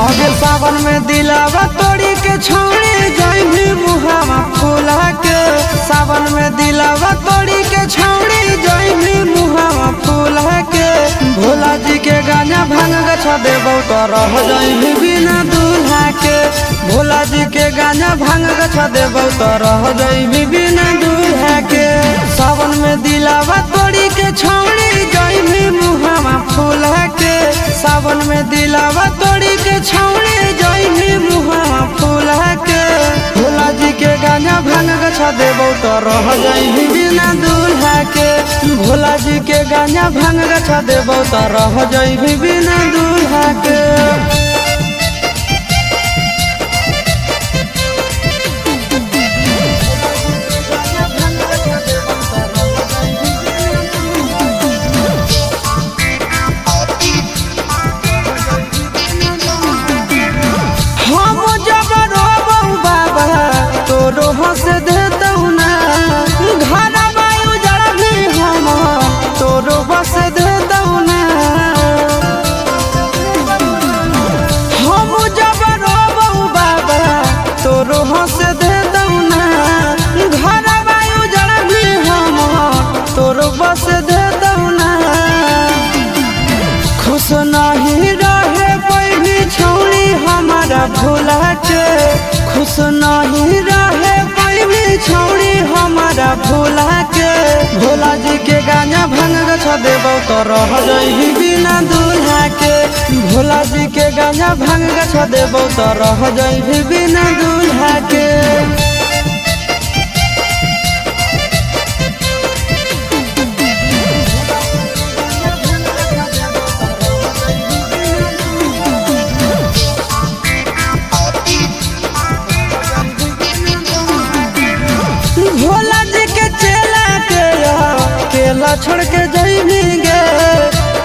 अगे सावन में दिलावा तोड़ी के छोड़ी जाइबी मुहावा फूला के। सावन में दिलावा तोड़ी के छोड़ी जाइबी मुहावा फूला के। भोला जी के गाना भांग गछा देबो तो रह जाइबी बिना दूल्हा के। भोला जी के गाना भांग गछा देबो तो रह जाइबी बिना दूल्हा के। सावन में दिलावा तोड़ी के छोड़ी जाइबी मुहावा फूला के। सावन में दिलावा तोड़ी के छौड़ी जाइबी मुहावा फूला के। भोला जी के गाना भांग गछा देबो तो रह जाइबी बिना दूल्हा के। भोला जी के गाना भांग गछा देबो तो रह जाइबी बिना दूल्हा के। से देतौ ना घर वायु जड़ भी हम तोरो बस देतौ ना। हम जब रोबौ बाबा तोरो हंस देतौ ना। घर वायु जड़ भी हम तोरो बस देतौ ना। खुश नहीं रहे कोई भी छौड़ी हमारा भोला के। खुश नहीं रहे छौड़ी हमारा भोला के। भोला जी के गाना भांग गछा देबो तो रह जाइबी बिना दूल्हा के। भोला जी के गाना भांग गछा देबो तो रह जाइबी बिना दूल्हा के। भोला जी के चेला के केला छोड़ के जाइबी गे।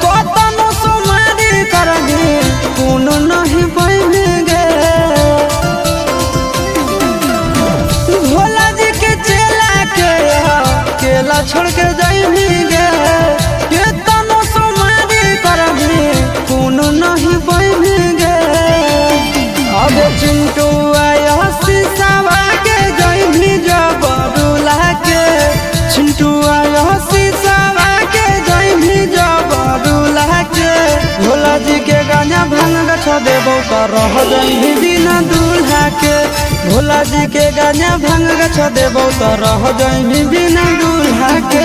कतनो सोमारी करबी कोनो नहीं पाइबी गे। भोला जी के चेला के केला छोड़ के जाइबी गे। कतनो सोमारी करबी कोनो नहीं पाइबी गे। अब चिंटू आया शीशावा के जाइबी जब चिंटू आया शीशावा के जाइबी जब दूल्हा के। भोला जी के गाना भांग गछा देबो तो रह जाइबी बिना दूल्हा के। भोला जी के गाना भांग गछा देबो तो रह जाइबी बिना दूल्हा के।